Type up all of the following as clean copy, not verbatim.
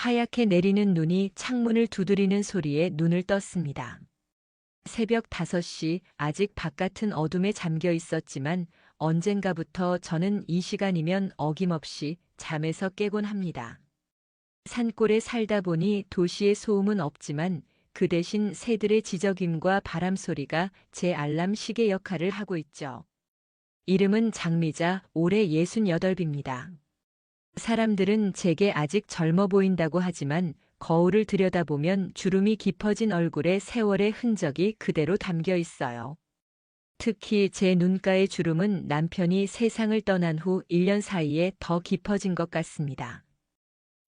하얗게 내리는 눈이 창문을 두드리는 소리에 눈을 떴습니다. 새벽 5시, 아직 바깥은 어둠에 잠겨 있었지만 언젠가부터 저는 이 시간이면 어김없이 잠에서 깨곤 합니다. 산골에 살다 보니 도시의 소음은 없지만 그 대신 새들의 지저귐과 바람 소리가 제 알람 시계 역할을 하고 있죠. 이름은 장미자, 올해 68입니다. 사람들은 제게 아직 젊어 보인다고 하지만 거울을 들여다보면 주름이 깊어진 얼굴에 세월의 흔적이 그대로 담겨 있어요. 특히 제 눈가의 주름은 남편이 세상을 떠난 후 1년 사이에 더 깊어진 것 같습니다.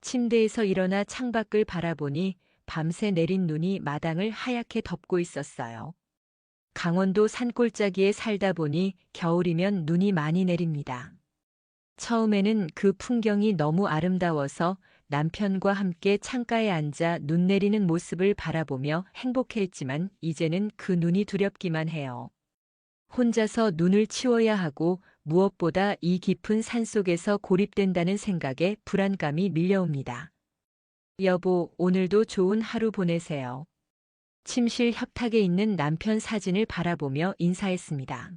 침대에서 일어나 창밖을 바라보니 밤새 내린 눈이 마당을 하얗게 덮고 있었어요. 강원도 산골짜기에 살다 보니 겨울이면 눈이 많이 내립니다. 처음에는 그 풍경이 너무 아름다워서 남편과 함께 창가에 앉아 눈 내리는 모습을 바라보며 행복해했지만 이제는 그 눈이 두렵기만 해요. 혼자서 눈을 치워야 하고 무엇보다 이 깊은 산속에서 고립된다는 생각에 불안감이 밀려옵니다. 여보, 오늘도 좋은 하루 보내세요. 침실 협탁에 있는 남편 사진을 바라보며 인사했습니다.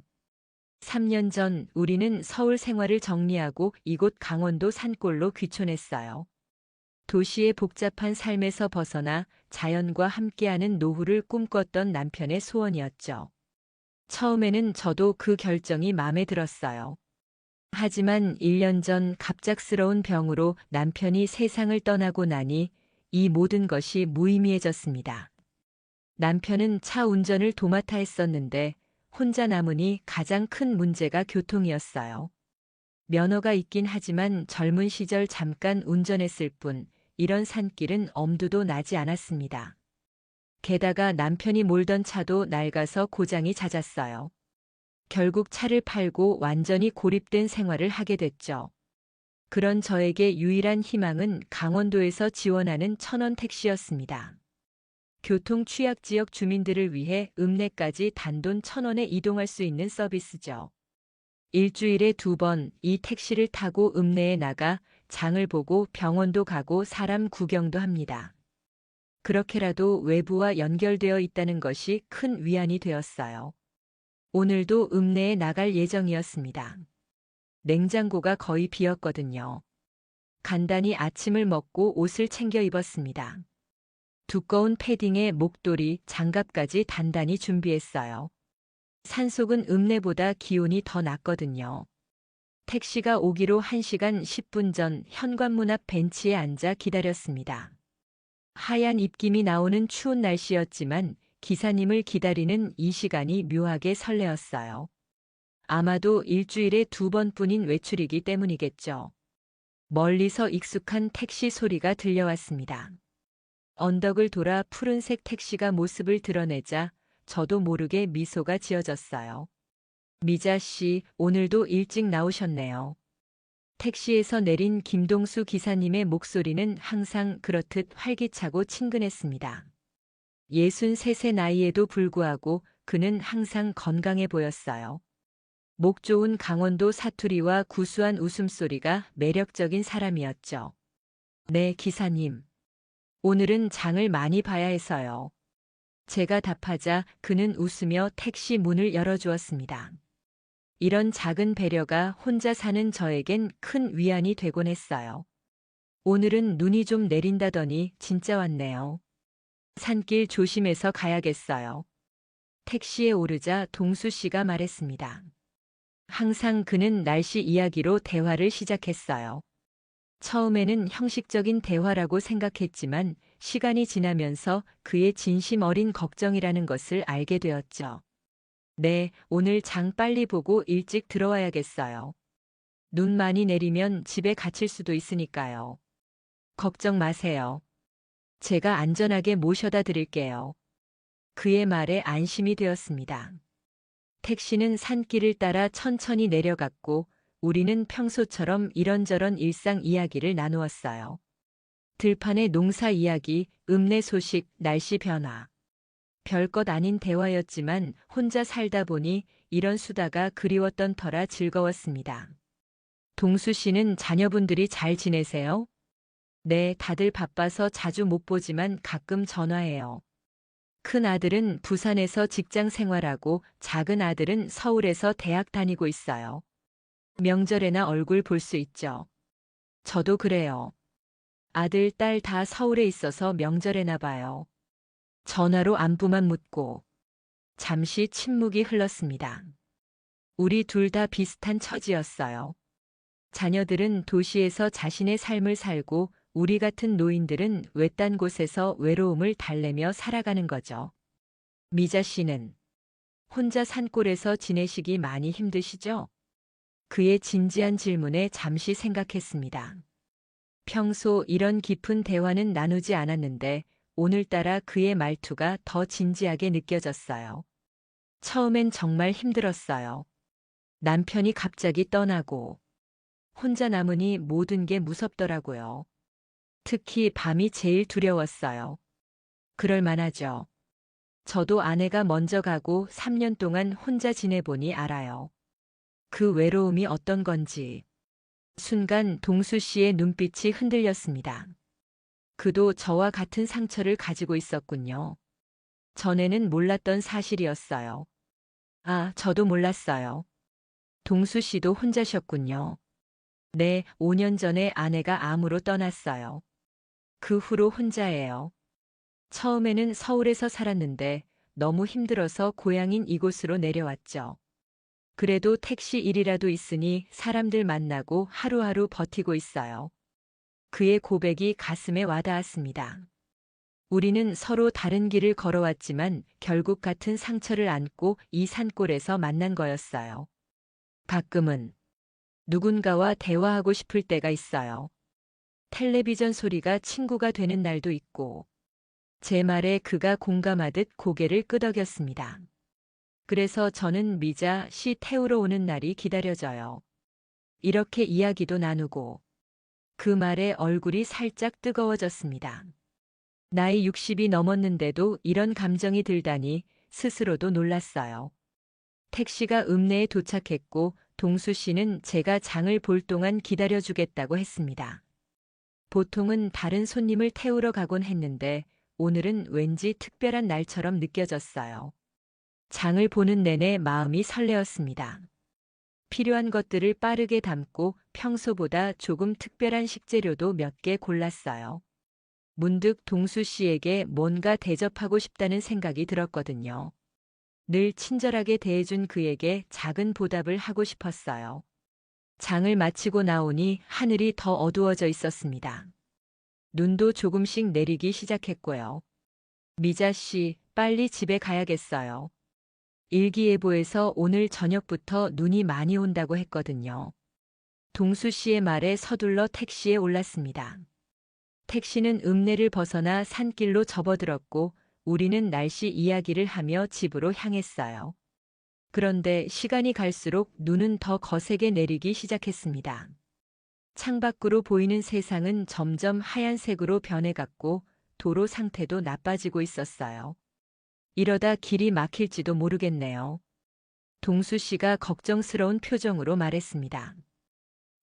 3년 전 우리는 서울 생활을 정리하고 이곳 강원도 산골로 귀촌했어요. 도시의 복잡한 삶에서 벗어나 자연과 함께하는 노후를 꿈꿨던 남편의 소원이었죠. 처음에는 저도 그 결정이 마음에 들었어요. 하지만 1년 전 갑작스러운 병으로 남편이 세상을 떠나고 나니 이 모든 것이 무의미해졌습니다. 남편은 차 운전을 도맡아 했었는데 혼자 남으니 가장 큰 문제가 교통이었어요. 면허가 있긴 하지만 젊은 시절 잠깐 운전했을 뿐 이런 산길은 엄두도 나지 않았습니다. 게다가 남편이 몰던 차도 낡아서 고장이 잦았어요. 결국 차를 팔고 완전히 고립된 생활을 하게 됐죠. 그런 저에게 유일한 희망은 강원도에서 지원하는 1,000원 택시였습니다. 교통 취약 지역 주민들을 위해 읍내까지 단돈 1,000원에 이동할 수 있는 서비스죠. 일주일에 2번 이 택시를 타고 읍내에 나가 장을 보고 병원도 가고 사람 구경도 합니다. 그렇게라도 외부와 연결되어 있다는 것이 큰 위안이 되었어요. 오늘도 읍내에 나갈 예정이었습니다. 냉장고가 거의 비었거든요. 간단히 아침을 먹고 옷을 챙겨 입었습니다. 두꺼운 패딩에 목도리, 장갑까지 단단히 준비했어요. 산속은 읍내보다 기온이 더 낮거든요. 택시가 오기로 1시간 10분 전 현관문 앞 벤치에 앉아 기다렸습니다. 하얀 입김이 나오는 추운 날씨였지만 기사님을 기다리는 이 시간이 묘하게 설레었어요. 아마도 일주일에 2번뿐인 외출이기 때문이겠죠. 멀리서 익숙한 택시 소리가 들려왔습니다. 언덕을 돌아 푸른색 택시가 모습을 드러내자 저도 모르게 미소가 지어졌어요. 미자 씨, 오늘도 일찍 나오셨네요. 택시에서 내린 김동수 기사님의 목소리는 항상 그렇듯 활기차고 친근했습니다. 63세 나이에도 불구하고 그는 항상 건강해 보였어요. 목 좋은 강원도 사투리와 구수한 웃음소리가 매력적인 사람이었죠. 네, 기사님. 오늘은 장을 많이 봐야 해서요. 제가 답하자 그는 웃으며 택시 문을 열어주었습니다. 이런 작은 배려가 혼자 사는 저에겐 큰 위안이 되곤 했어요. 오늘은 눈이 좀 내린다더니 진짜 왔네요. 산길 조심해서 가야겠어요. 택시에 오르자 동수 씨가 말했습니다. 항상 그는 날씨 이야기로 대화를 시작했어요. 처음에는 형식적인 대화라고 생각했지만 시간이 지나면서 그의 진심 어린 걱정이라는 것을 알게 되었죠. 네, 오늘 장 빨리 보고 일찍 들어와야겠어요. 눈 많이 내리면 집에 갇힐 수도 있으니까요. 걱정 마세요. 제가 안전하게 모셔다 드릴게요. 그의 말에 안심이 되었습니다. 택시는 산길을 따라 천천히 내려갔고 우리는 평소처럼 이런저런 일상 이야기를 나누었어요. 들판의 농사 이야기, 읍내 소식, 날씨 변화. 별것 아닌 대화였지만 혼자 살다 보니 이런 수다가 그리웠던 터라 즐거웠습니다. 동수 씨는 자녀분들이 잘 지내세요? 네, 다들 바빠서 자주 못 보지만 가끔 전화해요. 큰 아들은 부산에서 직장 생활하고 작은 아들은 서울에서 대학 다니고 있어요. 명절에나 얼굴 볼 수 있죠. 저도 그래요. 아들, 딸 다 서울에 있어서 명절에나 봐요. 전화로 안부만 묻고. 잠시 침묵이 흘렀습니다. 우리 둘 다 비슷한 처지였어요. 자녀들은 도시에서 자신의 삶을 살고 우리 같은 노인들은 외딴 곳에서 외로움을 달래며 살아가는 거죠. 미자 씨는 혼자 산골에서 지내시기 많이 힘드시죠? 그의 진지한 질문에 잠시 생각했습니다. 평소 이런 깊은 대화는 나누지 않았는데 오늘따라 그의 말투가 더 진지하게 느껴졌어요. 처음엔 정말 힘들었어요. 남편이 갑자기 떠나고 혼자 남으니 모든 게 무섭더라고요. 특히 밤이 제일 두려웠어요. 그럴 만하죠. 저도 아내가 먼저 가고 3년 동안 혼자 지내보니 알아요. 그 외로움이 어떤 건지. 순간 동수 씨의 눈빛이 흔들렸습니다. 그도 저와 같은 상처를 가지고 있었군요. 전에는 몰랐던 사실이었어요. 아, 저도 몰랐어요. 동수 씨도 혼자셨군요. 네, 5년 전에 아내가 암으로 떠났어요. 그 후로 혼자예요. 처음에는 서울에서 살았는데 너무 힘들어서 고향인 이곳으로 내려왔죠. 그래도 택시 일이라도 있으니 사람들 만나고 하루하루 버티고 있어요. 그의 고백이 가슴에 와닿았습니다. 우리는 서로 다른 길을 걸어왔지만 결국 같은 상처를 안고 이 산골에서 만난 거였어요. 가끔은 누군가와 대화하고 싶을 때가 있어요. 텔레비전 소리가 친구가 되는 날도 있고, 제 말에 그가 공감하듯 고개를 끄덕였습니다. 그래서 저는 미자 씨 태우러 오는 날이 기다려져요. 이렇게 이야기도 나누고, 그 말에 얼굴이 살짝 뜨거워졌습니다. 나이 60이 넘었는데도 이런 감정이 들다니 스스로도 놀랐어요. 택시가 읍내에 도착했고 동수 씨는 제가 장을 볼 동안 기다려주겠다고 했습니다. 보통은 다른 손님을 태우러 가곤 했는데 오늘은 왠지 특별한 날처럼 느껴졌어요. 장을 보는 내내 마음이 설레었습니다. 필요한 것들을 빠르게 담고 평소보다 조금 특별한 식재료도 몇 개 골랐어요. 문득 동수 씨에게 뭔가 대접하고 싶다는 생각이 들었거든요. 늘 친절하게 대해준 그에게 작은 보답을 하고 싶었어요. 장을 마치고 나오니 하늘이 더 어두워져 있었습니다. 눈도 조금씩 내리기 시작했고요. 미자 씨, 빨리 집에 가야겠어요. 일기예보에서 오늘 저녁부터 눈이 많이 온다고 했거든요. 동수 씨의 말에 서둘러 택시에 올랐습니다. 택시는 읍내를 벗어나 산길로 접어들었고 우리는 날씨 이야기를 하며 집으로 향했어요. 그런데 시간이 갈수록 눈은 더 거세게 내리기 시작했습니다. 창밖으로 보이는 세상은 점점 하얀색으로 변해갔고 도로 상태도 나빠지고 있었어요. 이러다 길이 막힐지도 모르겠네요. 동수 씨가 걱정스러운 표정으로 말했습니다.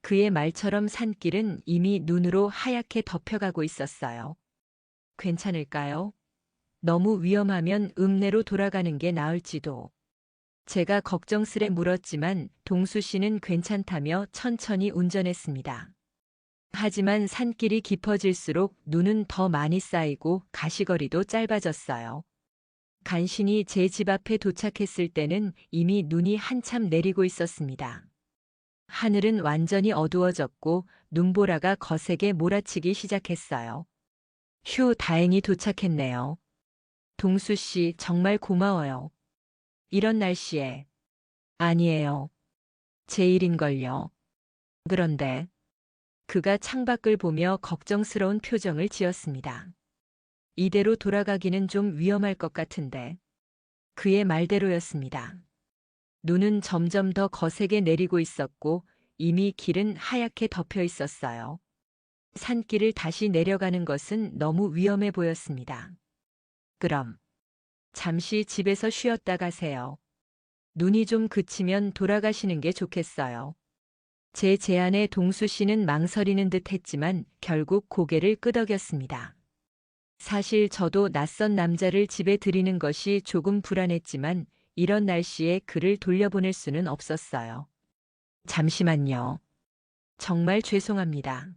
그의 말처럼 산길은 이미 눈으로 하얗게 덮여가고 있었어요. 괜찮을까요? 너무 위험하면 읍내로 돌아가는 게 나을지도. 제가 걱정스레 물었지만 동수 씨는 괜찮다며 천천히 운전했습니다. 하지만 산길이 깊어질수록 눈은 더 많이 쌓이고 가시거리도 짧아졌어요. 간신히 제 집 앞에 도착했을 때는 이미 눈이 한참 내리고 있었습니다. 하늘은 완전히 어두워졌고 눈보라가 거세게 몰아치기 시작했어요. 휴, 다행히 도착했네요. 동수 씨, 정말 고마워요. 이런 날씨에. 아니에요. 제 일인걸요. 그런데 그가 창밖을 보며 걱정스러운 표정을 지었습니다. 이대로 돌아가기는 좀 위험할 것 같은데. 그의 말대로였습니다. 눈은 점점 더 거세게 내리고 있었고 이미 길은 하얗게 덮여 있었어요. 산길을 다시 내려가는 것은 너무 위험해 보였습니다. 그럼 잠시 집에서 쉬었다 가세요. 눈이 좀 그치면 돌아가시는 게 좋겠어요. 제 제안에 동수 씨는 망설이는 듯 했지만 결국 고개를 끄덕였습니다. 사실 저도 낯선 남자를 집에 들이는 것이 조금 불안했지만 이런 날씨에 그를 돌려보낼 수는 없었어요. 잠시만요. 정말 죄송합니다.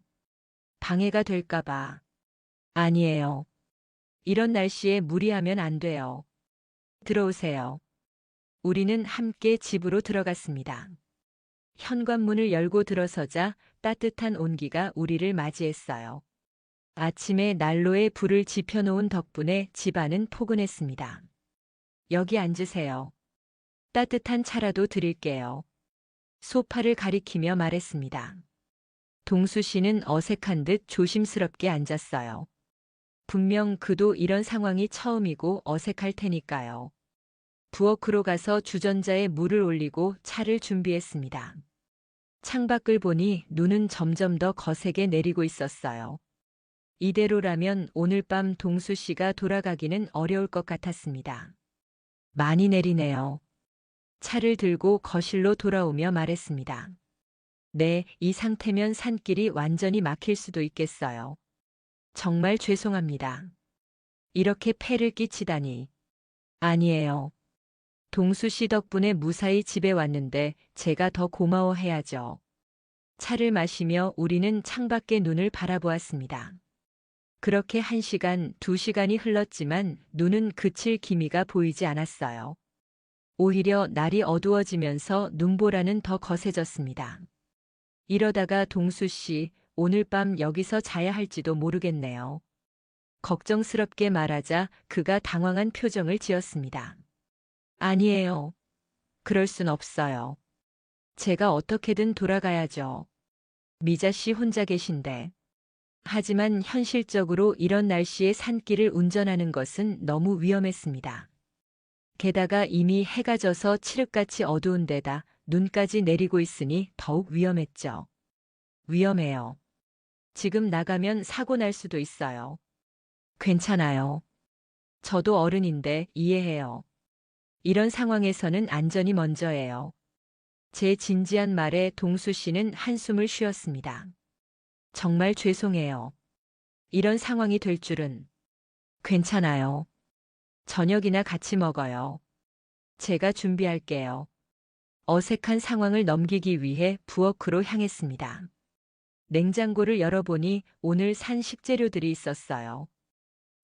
방해가 될까봐. 아니에요. 이런 날씨에 무리하면 안 돼요. 들어오세요. 우리는 함께 집으로 들어갔습니다. 현관문을 열고 들어서자 따뜻한 온기가 우리를 맞이했어요. 아침에 난로에 불을 지펴놓은 덕분에 집안은 포근했습니다. 여기 앉으세요. 따뜻한 차라도 드릴게요. 소파를 가리키며 말했습니다. 동수 씨는 어색한 듯 조심스럽게 앉았어요. 분명 그도 이런 상황이 처음이고 어색할 테니까요. 부엌으로 가서 주전자에 물을 올리고 차를 준비했습니다. 창밖을 보니 눈은 점점 더 거세게 내리고 있었어요. 이대로라면 오늘 밤 동수 씨가 돌아가기는 어려울 것 같았습니다. 많이 내리네요. 차를 들고 거실로 돌아오며 말했습니다. 네, 이 상태면 산길이 완전히 막힐 수도 있겠어요. 정말 죄송합니다. 이렇게 폐를 끼치다니. 아니에요. 동수 씨 덕분에 무사히 집에 왔는데 제가 더 고마워해야죠. 차를 마시며 우리는 창밖에 눈을 바라보았습니다. 그렇게 1시간, 2시간이 흘렀지만 눈은 그칠 기미가 보이지 않았어요. 오히려 날이 어두워지면서 눈보라는 더 거세졌습니다. 이러다가 동수 씨, 오늘 밤 여기서 자야 할지도 모르겠네요. 걱정스럽게 말하자 그가 당황한 표정을 지었습니다. 아니에요. 그럴 순 없어요. 제가 어떻게든 돌아가야죠. 미자 씨 혼자 계신데. 하지만 현실적으로 이런 날씨에 산길을 운전하는 것은 너무 위험했습니다. 게다가 이미 해가 져서 칠흑같이 어두운 데다 눈까지 내리고 있으니 더욱 위험했죠. 위험해요. 지금 나가면 사고 날 수도 있어요. 괜찮아요. 저도 어른인데 이해해요. 이런 상황에서는 안전이 먼저예요. 제 진지한 말에 동수 씨는 한숨을 쉬었습니다. 정말 죄송해요. 이런 상황이 될 줄은. 괜찮아요. 저녁이나 같이 먹어요. 제가 준비할게요. 어색한 상황을 넘기기 위해 부엌으로 향했습니다. 냉장고를 열어보니 오늘 산 식재료들이 있었어요.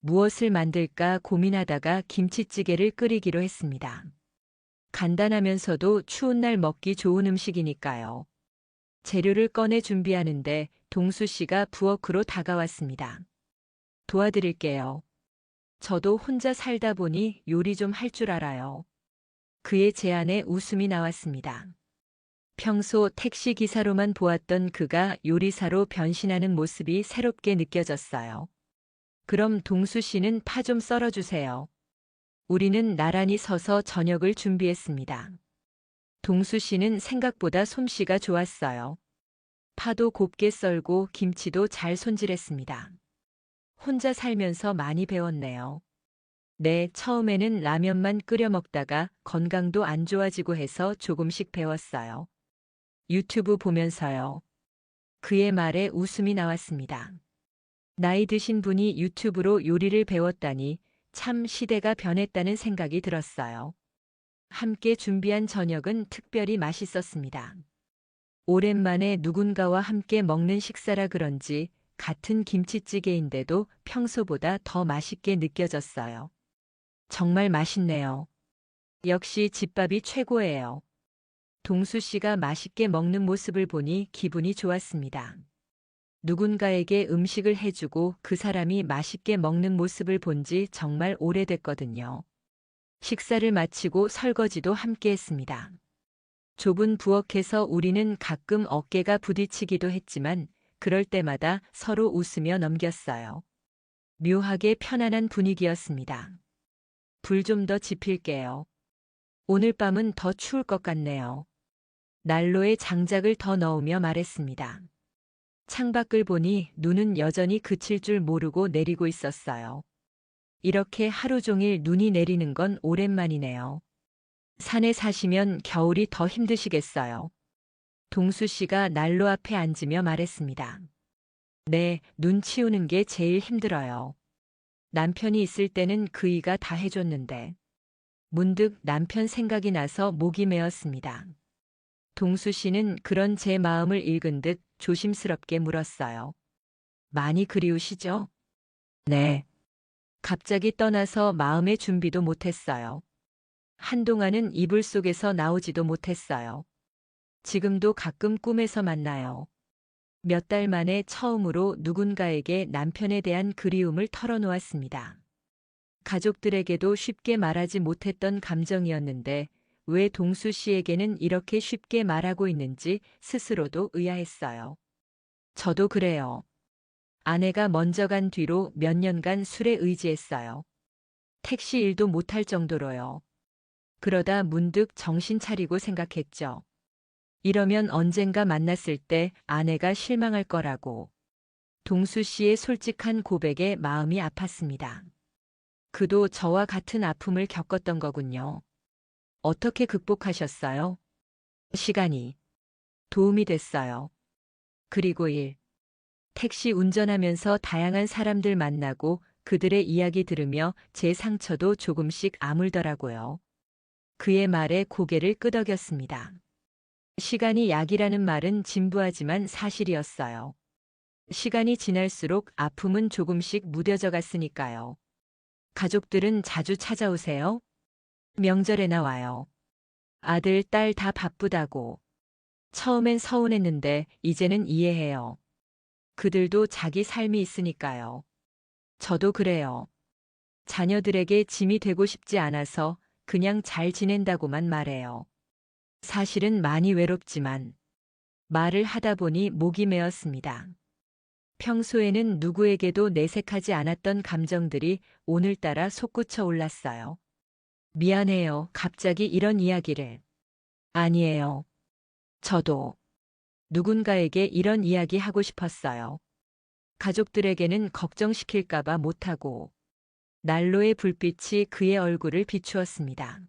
무엇을 만들까 고민하다가 김치찌개를 끓이기로 했습니다. 간단하면서도 추운 날 먹기 좋은 음식이니까요. 재료를 꺼내 준비하는데 동수 씨가 부엌으로 다가왔습니다. 도와드릴게요. 저도 혼자 살다 보니 요리 좀 할 줄 알아요. 그의 제안에 웃음이 나왔습니다. 평소 택시 기사로만 보았던 그가 요리사로 변신하는 모습이 새롭게 느껴졌어요. 그럼 동수 씨는 파 좀 썰어주세요. 우리는 나란히 서서 저녁을 준비했습니다. 동수 씨는 생각보다 솜씨가 좋았어요. 파도 곱게 썰고 김치도 잘 손질했습니다. 혼자 살면서 많이 배웠네요. 네, 처음에는 라면만 끓여 먹다가 건강도 안 좋아지고 해서 조금씩 배웠어요. 유튜브 보면서요. 그의 말에 웃음이 나왔습니다. 나이 드신 분이 유튜브로 요리를 배웠다니 참 시대가 변했다는 생각이 들었어요. 함께 준비한 저녁은 특별히 맛있었습니다. 오랜만에 누군가와 함께 먹는 식사라 그런지 같은 김치찌개인데도 평소보다 더 맛있게 느껴졌어요. 정말 맛있네요. 역시 집밥이 최고예요. 동수 씨가 맛있게 먹는 모습을 보니 기분이 좋았습니다. 누군가에게 음식을 해주고 그 사람이 맛있게 먹는 모습을 본 지 정말 오래됐거든요. 식사를 마치고 설거지도 함께 했습니다. 좁은 부엌에서 우리는 가끔 어깨가 부딪히기도 했지만 그럴 때마다 서로 웃으며 넘겼어요. 묘하게 편안한 분위기였습니다. 불 좀 더 지필게요. 오늘 밤은 더 추울 것 같네요. 난로에 장작을 더 넣으며 말했습니다. 창밖을 보니 눈은 여전히 그칠 줄 모르고 내리고 있었어요. 이렇게 하루 종일 눈이 내리는 건 오랜만이네요. 산에 사시면 겨울이 더 힘드시겠어요. 동수 씨가 난로 앞에 앉으며 말했습니다. 네, 눈 치우는 게 제일 힘들어요. 남편이 있을 때는 그이가 다 해줬는데. 문득 남편 생각이 나서 목이 메었습니다. 동수 씨는 그런 제 마음을 읽은 듯 조심스럽게 물었어요. 많이 그리우시죠? 네. 갑자기 떠나서 마음의 준비도 못했어요. 한동안은 이불 속에서 나오지도 못했어요. 지금도 가끔 꿈에서 만나요. 몇 달 만에 처음으로 누군가에게 남편에 대한 그리움을 털어놓았습니다. 가족들에게도 쉽게 말하지 못했던 감정이었는데 왜 동수 씨에게는 이렇게 쉽게 말하고 있는지 스스로도 의아했어요. 저도 그래요. 아내가 먼저 간 뒤로 몇 년간 술에 의지했어요. 택시 일도 못할 정도로요. 그러다 문득 정신 차리고 생각했죠. 이러면 언젠가 만났을 때 아내가 실망할 거라고. 동수 씨의 솔직한 고백에 마음이 아팠습니다. 그도 저와 같은 아픔을 겪었던 거군요. 어떻게 극복하셨어요? 시간이 도움이 됐어요. 그리고 택시 운전하면서 다양한 사람들 만나고 그들의 이야기 들으며 제 상처도 조금씩 아물더라고요. 그의 말에 고개를 끄덕였습니다. 시간이 약이라는 말은 진부하지만 사실이었어요. 시간이 지날수록 아픔은 조금씩 무뎌져 갔으니까요. 가족들은 자주 찾아오세요? 명절에나 와요. 아들, 딸 다 바쁘다고. 처음엔 서운했는데 이제는 이해해요. 그들도 자기 삶이 있으니까요. 저도 그래요. 자녀들에게 짐이 되고 싶지 않아서 그냥 잘 지낸다고만 말해요. 사실은 많이 외롭지만 말을 하다 보니 목이 메었습니다. 평소에는 누구에게도 내색하지 않았던 감정들이 오늘따라 솟구쳐 올랐어요. 미안해요. 갑자기 이런 이야기를. 아니에요. 저도 누군가에게 이런 이야기 하고 싶었어요. 가족들에게는 걱정시킬까봐 못하고. 난로의 불빛이 그의 얼굴을 비추었습니다.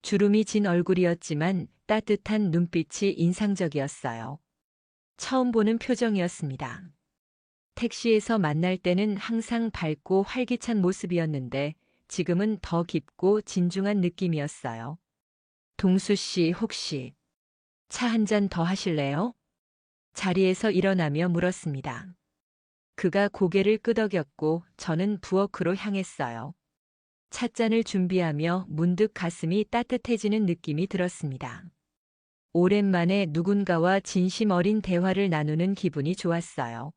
주름이 진 얼굴이었지만 따뜻한 눈빛이 인상적이었어요. 처음 보는 표정이었습니다. 택시에서 만날 때는 항상 밝고 활기찬 모습이었는데 지금은 더 깊고 진중한 느낌이었어요. 동수 씨 혹시 차 한 잔 더 하실래요? 자리에서 일어나며 물었습니다. 그가 고개를 끄덕였고 저는 부엌으로 향했어요. 찻잔을 준비하며 문득 가슴이 따뜻해지는 느낌이 들었습니다. 오랜만에 누군가와 진심 어린 대화를 나누는 기분이 좋았어요.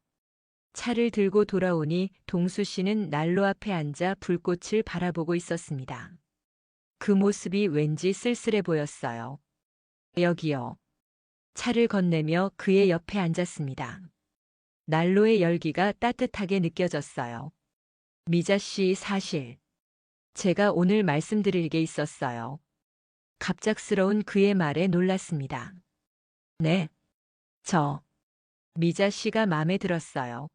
차를 들고 돌아오니 동수 씨는 난로 앞에 앉아 불꽃을 바라보고 있었습니다. 그 모습이 왠지 쓸쓸해 보였어요. 여기요. 차를 건네며 그의 옆에 앉았습니다. 난로의 열기가 따뜻하게 느껴졌어요. 미자 씨 사실 제가 오늘 말씀드릴 게 있었어요. 갑작스러운 그의 말에 놀랐습니다. 네. 미자 씨가 마음에 들었어요.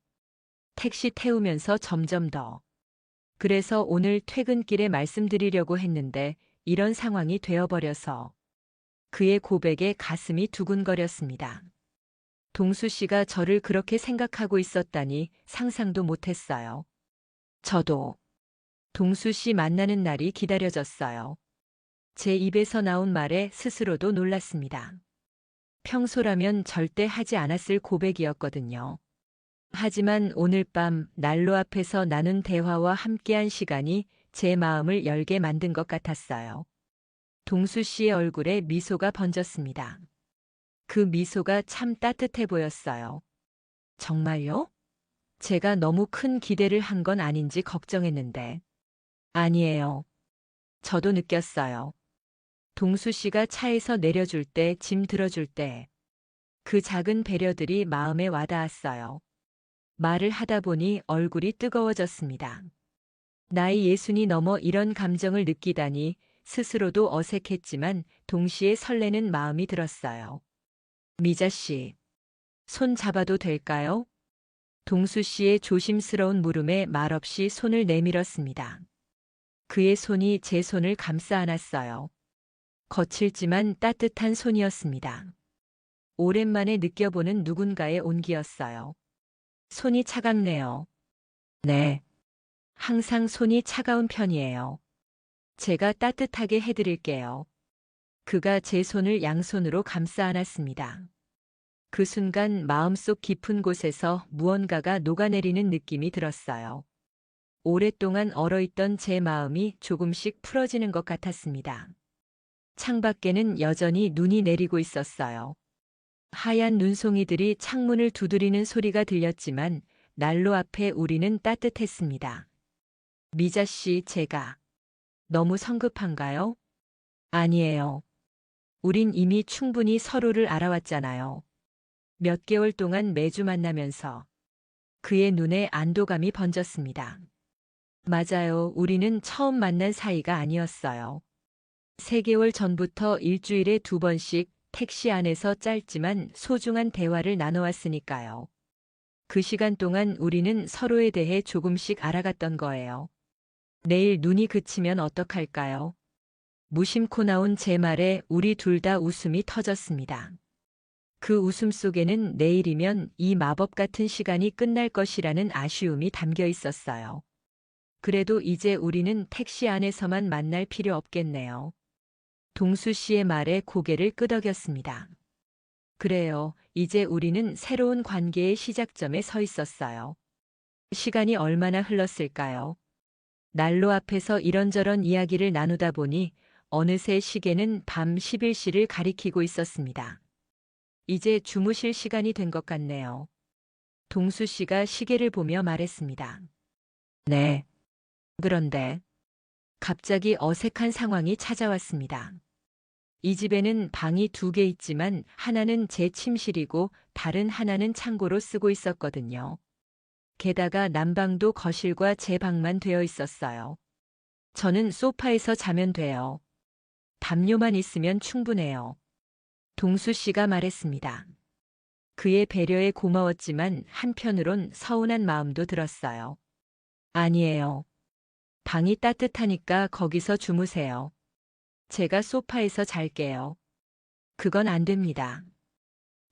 택시 태우면서 점점 더. 그래서 오늘 퇴근길에 말씀드리려고 했는데 이런 상황이 되어버려서. 그의 고백에 가슴이 두근거렸습니다. 동수 씨가 저를 그렇게 생각하고 있었다니 상상도 못했어요. 저도 동수 씨 만나는 날이 기다려졌어요. 제 입에서 나온 말에 스스로도 놀랐습니다. 평소라면 절대 하지 않았을 고백이었거든요. 하지만 오늘 밤 난로 앞에서 나눈 대화와 함께한 시간이 제 마음을 열게 만든 것 같았어요. 동수 씨의 얼굴에 미소가 번졌습니다. 그 미소가 참 따뜻해 보였어요. 정말요? 제가 너무 큰 기대를 한 건 아닌지 걱정했는데. 아니에요. 저도 느꼈어요. 동수 씨가 차에서 내려줄 때, 짐 들어줄 때, 그 작은 배려들이 마음에 와닿았어요. 말을 하다 보니 얼굴이 뜨거워졌습니다. 나이 60이 넘어 이런 감정을 느끼다니 스스로도 어색했지만 동시에 설레는 마음이 들었어요. 미자 씨, 손 잡아도 될까요? 동수 씨의 조심스러운 물음에 말없이 손을 내밀었습니다. 그의 손이 제 손을 감싸 안았어요. 거칠지만 따뜻한 손이었습니다. 오랜만에 느껴보는 누군가의 온기였어요. 손이 차갑네요. 네. 항상 손이 차가운 편이에요. 제가 따뜻하게 해드릴게요. 그가 제 손을 양손으로 감싸 안았습니다. 그 순간 마음속 깊은 곳에서 무언가가 녹아내리는 느낌이 들었어요. 오랫동안 얼어있던 제 마음이 조금씩 풀어지는 것 같았습니다. 창밖에는 여전히 눈이 내리고 있었어요. 하얀 눈송이들이 창문을 두드리는 소리가 들렸지만 난로 앞에 우리는 따뜻했습니다. 미자 씨, 제가 너무 성급한가요? 아니에요. 우린 이미 충분히 서로를 알아왔잖아요. 몇 개월 동안 매주 만나면서 그의 눈에 안도감이 번졌습니다. 맞아요. 우리는 처음 만난 사이가 아니었어요. 3개월 전부터 일주일에 2번씩 택시 안에서 짧지만 소중한 대화를 나눠왔으니까요. 그 시간 동안 우리는 서로에 대해 조금씩 알아갔던 거예요. 내일 눈이 그치면 어떡할까요? 무심코 나온 제 말에 우리 둘 다 웃음이 터졌습니다. 그 웃음 속에는 내일이면 이 마법 같은 시간이 끝날 것이라는 아쉬움이 담겨 있었어요. 그래도 이제 우리는 택시 안에서만 만날 필요 없겠네요. 동수 씨의 말에 고개를 끄덕였습니다. 그래요. 이제 우리는 새로운 관계의 시작점에 서 있었어요. 시간이 얼마나 흘렀을까요? 난로 앞에서 이런저런 이야기를 나누다 보니 어느새 시계는 밤 11시를 가리키고 있었습니다. 이제 주무실 시간이 된 것 같네요. 동수 씨가 시계를 보며 말했습니다. 네. 그런데 갑자기 어색한 상황이 찾아왔습니다. 이 집에는 방이 2개 있지만 하나는 제 침실이고 다른 하나는 창고로 쓰고 있었거든요. 게다가 난방도 거실과 제 방만 되어 있었어요. 저는 소파에서 자면 돼요. 담요만 있으면 충분해요. 동수 씨가 말했습니다. 그의 배려에 고마웠지만 한편으론 서운한 마음도 들었어요. 아니에요. 방이 따뜻하니까 거기서 주무세요. 제가 소파에서 잘게요. 그건 안 됩니다.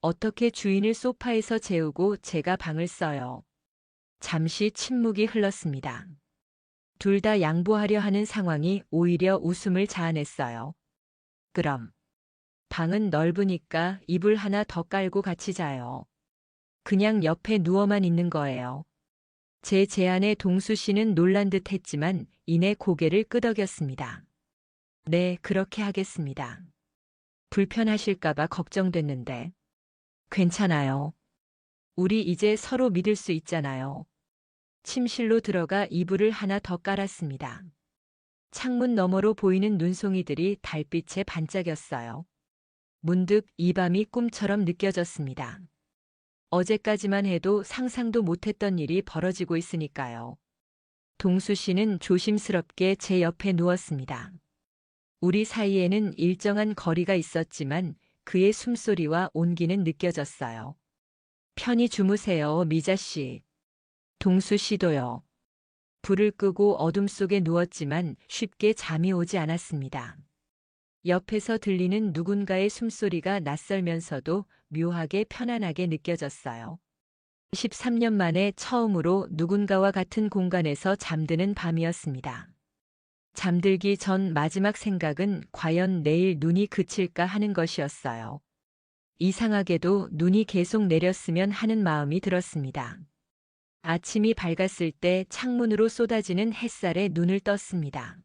어떻게 주인을 소파에서 재우고 제가 방을 써요. 잠시 침묵이 흘렀습니다. 둘 다 양보하려 하는 상황이 오히려 웃음을 자아냈어요. 그럼 방은 넓으니까 이불 하나 더 깔고 같이 자요. 그냥 옆에 누워만 있는 거예요. 제 제안에 동수 씨는 놀란 듯 했지만 이내 고개를 끄덕였습니다. 네, 그렇게 하겠습니다. 불편하실까봐 걱정됐는데. 괜찮아요. 우리 이제 서로 믿을 수 있잖아요. 침실로 들어가 이불을 하나 더 깔았습니다. 창문 너머로 보이는 눈송이들이 달빛에 반짝였어요. 문득 이 밤이 꿈처럼 느껴졌습니다. 어제까지만 해도 상상도 못했던 일이 벌어지고 있으니까요. 동수 씨는 조심스럽게 제 옆에 누웠습니다. 우리 사이에는 일정한 거리가 있었지만 그의 숨소리와 온기는 느껴졌어요. 편히 주무세요, 미자 씨. 동수 씨도요. 불을 끄고 어둠 속에 누웠지만 쉽게 잠이 오지 않았습니다. 옆에서 들리는 누군가의 숨소리가 낯설면서도 묘하게 편안하게 느껴졌어요. 13년 만에 처음으로 누군가와 같은 공간에서 잠드는 밤이었습니다. 잠들기 전 마지막 생각은 과연 내일 눈이 그칠까 하는 것이었어요. 이상하게도 눈이 계속 내렸으면 하는 마음이 들었습니다. 아침이 밝았을 때 창문으로 쏟아지는 햇살에 눈을 떴습니다.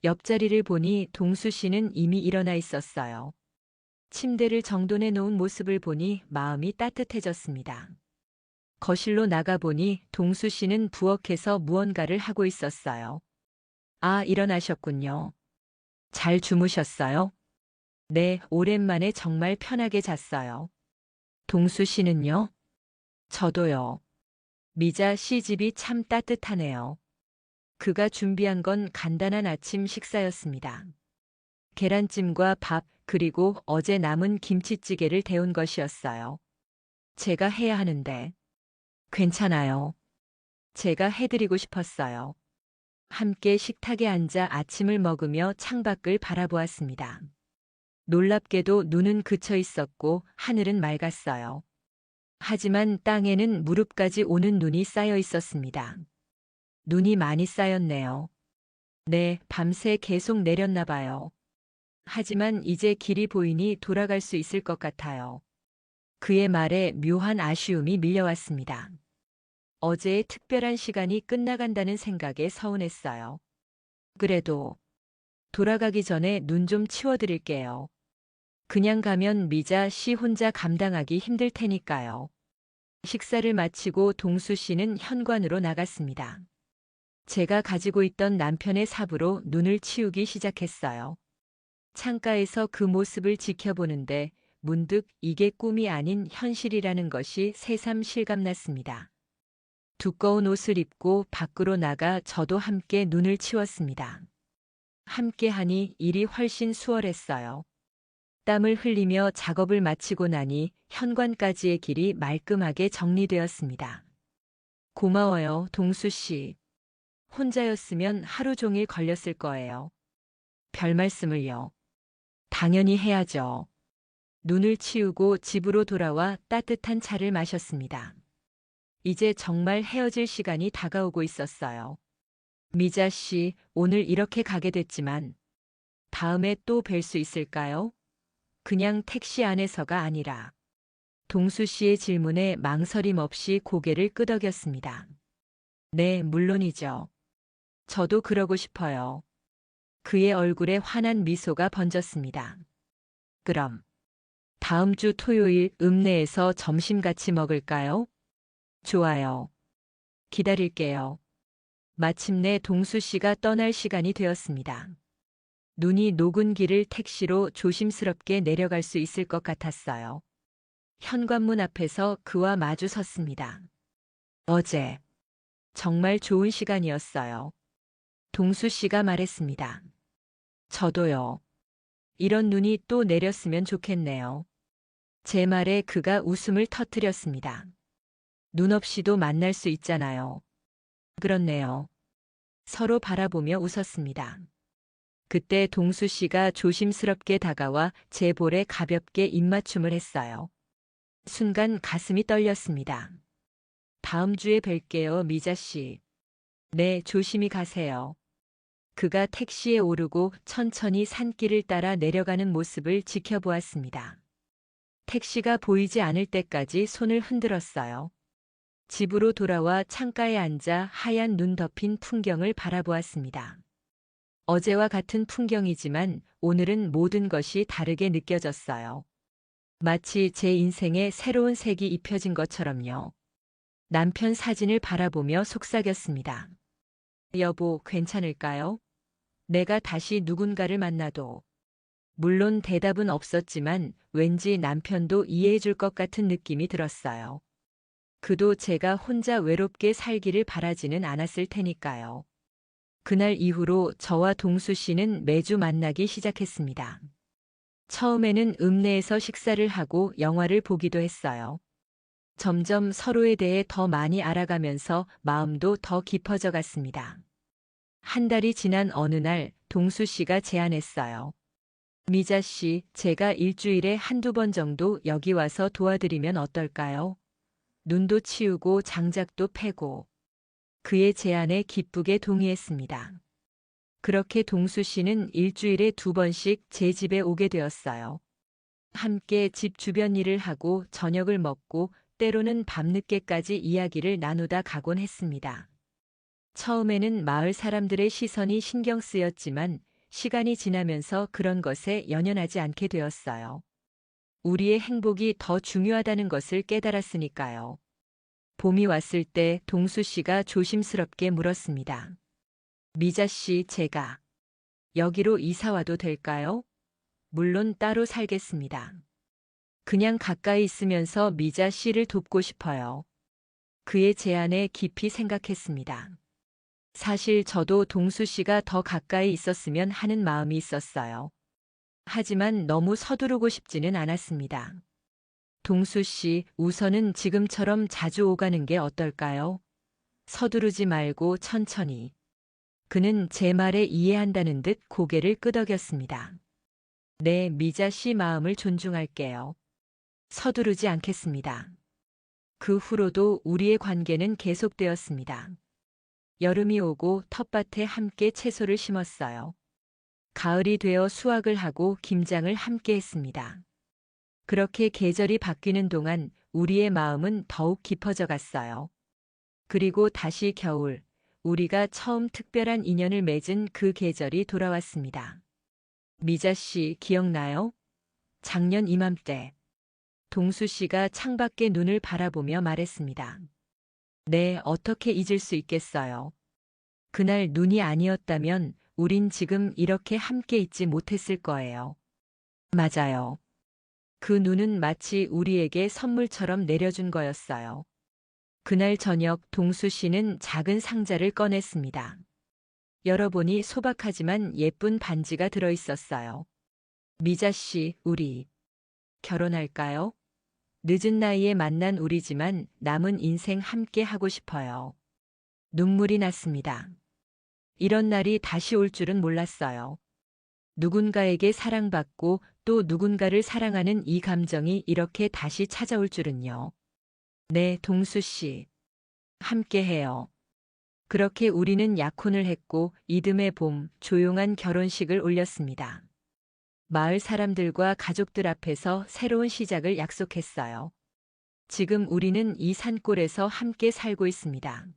옆자리를 보니 동수 씨는 이미 일어나 있었어요. 침대를 정돈해 놓은 모습을 보니 마음이 따뜻해졌습니다. 거실로 나가보니 동수 씨는 부엌에서 무언가를 하고 있었어요. 아, 일어나셨군요. 잘 주무셨어요? 네, 오랜만에 정말 편하게 잤어요. 동수 씨는요? 저도요. 미자 씨 집이 참 따뜻하네요. 그가 준비한 건 간단한 아침 식사였습니다. 계란찜과 밥, 그리고 어제 남은 김치찌개를 데운 것이었어요. 제가 해야 하는데. 괜찮아요. 제가 해드리고 싶었어요. 함께 식탁에 앉아 아침을 먹으며 창밖을 바라보았습니다. 놀랍게도 눈은 그쳐 있었고 하늘은 맑았어요. 하지만 땅에는 무릎까지 오는 눈이 쌓여 있었습니다. 눈이 많이 쌓였네요. 네, 밤새 계속 내렸나 봐요. 하지만 이제 길이 보이니 돌아갈 수 있을 것 같아요. 그의 말에 묘한 아쉬움이 밀려왔습니다. 어제의 특별한 시간이 끝나간다는 생각에 서운했어요. 그래도 돌아가기 전에 눈 좀 치워드릴게요. 그냥 가면 미자 씨 혼자 감당하기 힘들 테니까요. 식사를 마치고 동수 씨는 현관으로 나갔습니다. 제가 가지고 있던 남편의 삽으로 눈을 치우기 시작했어요. 창가에서 그 모습을 지켜보는데 문득 이게 꿈이 아닌 현실이라는 것이 새삼 실감났습니다. 두꺼운 옷을 입고 밖으로 나가 저도 함께 눈을 치웠습니다. 함께 하니 일이 훨씬 수월했어요. 땀을 흘리며 작업을 마치고 나니 현관까지의 길이 말끔하게 정리되었습니다. 고마워요, 동수 씨. 혼자였으면 하루 종일 걸렸을 거예요. 별 말씀을요. 당연히 해야죠. 눈을 치우고 집으로 돌아와 따뜻한 차를 마셨습니다. 이제 정말 헤어질 시간이 다가오고 있었어요. 미자 씨, 오늘 이렇게 가게 됐지만 다음에 또 뵐 수 있을까요? 그냥 택시 안에서가 아니라. 동수 씨의 질문에 망설임 없이 고개를 끄덕였습니다. 네, 물론이죠. 저도 그러고 싶어요. 그의 얼굴에 환한 미소가 번졌습니다. 그럼 다음 주 토요일 읍내에서 점심 같이 먹을까요? 좋아요. 기다릴게요. 마침내 동수 씨가 떠날 시간이 되었습니다. 눈이 녹은 길을 택시로 조심스럽게 내려갈 수 있을 것 같았어요. 현관문 앞에서 그와 마주 섰습니다. 어제 정말 좋은 시간이었어요. 동수 씨가 말했습니다. 저도요. 이런 눈이 또 내렸으면 좋겠네요. 제 말에 그가 웃음을 터뜨렸습니다. 눈 없이도 만날 수 있잖아요. 그렇네요. 서로 바라보며 웃었습니다. 그때 동수 씨가 조심스럽게 다가와 제 볼에 가볍게 입맞춤을 했어요. 순간 가슴이 떨렸습니다. 다음 주에 뵐게요, 미자 씨. 네, 조심히 가세요. 그가 택시에 오르고 천천히 산길을 따라 내려가는 모습을 지켜보았습니다. 택시가 보이지 않을 때까지 손을 흔들었어요. 집으로 돌아와 창가에 앉아 하얀 눈 덮인 풍경을 바라보았습니다. 어제와 같은 풍경이지만 오늘은 모든 것이 다르게 느껴졌어요. 마치 제 인생에 새로운 색이 입혀진 것처럼요. 남편 사진을 바라보며 속삭였습니다. 여보, 괜찮을까요? 내가 다시 누군가를 만나도. 물론 대답은 없었지만 왠지 남편도 이해해 줄 것 같은 느낌이 들었어요. 그도 제가 혼자 외롭게 살기를 바라지는 않았을 테니까요. 그날 이후로 저와 동수 씨는 매주 만나기 시작했습니다. 처음에는 읍내에서 식사를 하고 영화를 보기도 했어요. 점점 서로에 대해 더 많이 알아가면서 마음도 더 깊어져 갔습니다. 한 달이 지난 어느 날 동수 씨가 제안했어요. 미자 씨, 제가 일주일에 한두 번 정도 여기 와서 도와드리면 어떨까요? 눈도 치우고 장작도 패고. 그의 제안에 기쁘게 동의했습니다. 그렇게 동수 씨는 일주일에 2번씩 제 집에 오게 되었어요. 함께 집 주변 일을 하고 저녁을 먹고 때로는 밤늦게까지 이야기를 나누다 가곤 했습니다. 처음에는 마을 사람들의 시선이 신경 쓰였지만 시간이 지나면서 그런 것에 연연하지 않게 되었어요. 우리의 행복이 더 중요하다는 것을 깨달았으니까요. 봄이 왔을 때 동수 씨가 조심스럽게 물었습니다. 미자 씨, 제가 여기로 이사 와도 될까요? 물론 따로 살겠습니다. 그냥 가까이 있으면서 미자 씨를 돕고 싶어요. 그의 제안에 깊이 생각했습니다. 사실 저도 동수 씨가 더 가까이 있었으면 하는 마음이 있었어요. 하지만 너무 서두르고 싶지는 않았습니다. 동수 씨, 우선은 지금처럼 자주 오가는 게 어떨까요? 서두르지 말고 천천히. 그는 제 말에 이해한다는 듯 고개를 끄덕였습니다. 네, 미자 씨 마음을 존중할게요. 서두르지 않겠습니다. 그 후로도 우리의 관계는 계속되었습니다. 여름이 오고 텃밭에 함께 채소를 심었어요. 가을이 되어 수확을 하고 김장을 함께 했습니다. 그렇게 계절이 바뀌는 동안 우리의 마음은 더욱 깊어져 갔어요. 그리고 다시 겨울, 우리가 처음 특별한 인연을 맺은 그 계절이 돌아왔습니다. 미자 씨, 기억나요? 작년 이맘때, 동수 씨가 창밖에 눈을 바라보며 말했습니다. 네, 어떻게 잊을 수 있겠어요. 그날 눈이 아니었다면 우린 지금 이렇게 함께 있지 못했을 거예요. 맞아요. 그 눈은 마치 우리에게 선물처럼 내려준 거였어요. 그날 저녁 동수 씨는 작은 상자를 꺼냈습니다. 열어보니 소박하지만 예쁜 반지가 들어 있었어요. 미자 씨, 우리 결혼할까요? 늦은 나이에 만난 우리지만 남은 인생 함께 하고 싶어요. 눈물이 났습니다. 이런 날이 다시 올 줄은 몰랐어요. 누군가에게 사랑받고 또 누군가를 사랑하는 이 감정이 이렇게 다시 찾아올 줄은요. 네, 동수 씨. 함께 해요. 그렇게 우리는 약혼을 했고 이듬해 봄 조용한 결혼식을 올렸습니다. 마을 사람들과 가족들 앞에서 새로운 시작을 약속했어요. 지금 우리는 이 산골에서 함께 살고 있습니다.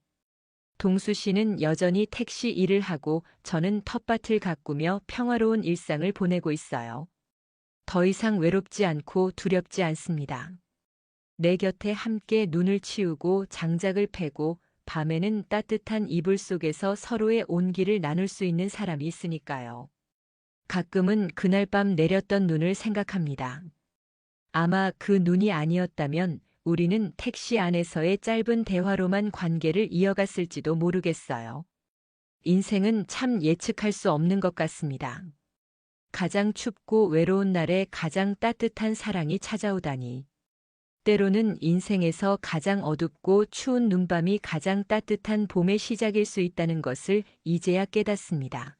동수 씨는 여전히 택시 일을 하고 저는 텃밭을 가꾸며 평화로운 일상을 보내고 있어요. 더 이상 외롭지 않고 두렵지 않습니다. 내 곁에 함께 눈을 치우고 장작을 패고 밤에는 따뜻한 이불 속에서 서로의 온기를 나눌 수 있는 사람이 있으니까요. 가끔은 그날 밤 내렸던 눈을 생각합니다. 아마 그 눈이 아니었다면 우리는 택시 안에서의 짧은 대화로만 관계를 이어갔을지도 모르겠어요. 인생은 참 예측할 수 없는 것 같습니다. 가장 춥고 외로운 날에 가장 따뜻한 사랑이 찾아오다니. 때로는 인생에서 가장 어둡고 추운 눈밤이 가장 따뜻한 봄의 시작일 수 있다는 것을 이제야 깨닫습니다.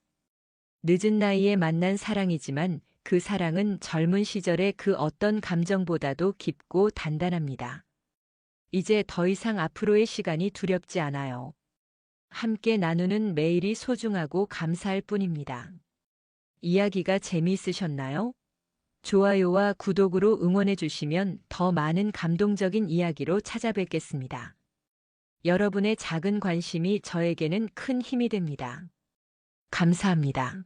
늦은 나이에 만난 사랑이지만 그 사랑은 젊은 시절의 그 어떤 감정보다도 깊고 단단합니다. 이제 더 이상 앞으로의 시간이 두렵지 않아요. 함께 나누는 매일이 소중하고 감사할 뿐입니다. 이야기가 재미있으셨나요? 좋아요와 구독으로 응원해 주시면 더 많은 감동적인 이야기로 찾아뵙겠습니다. 여러분의 작은 관심이 저에게는 큰 힘이 됩니다. 감사합니다.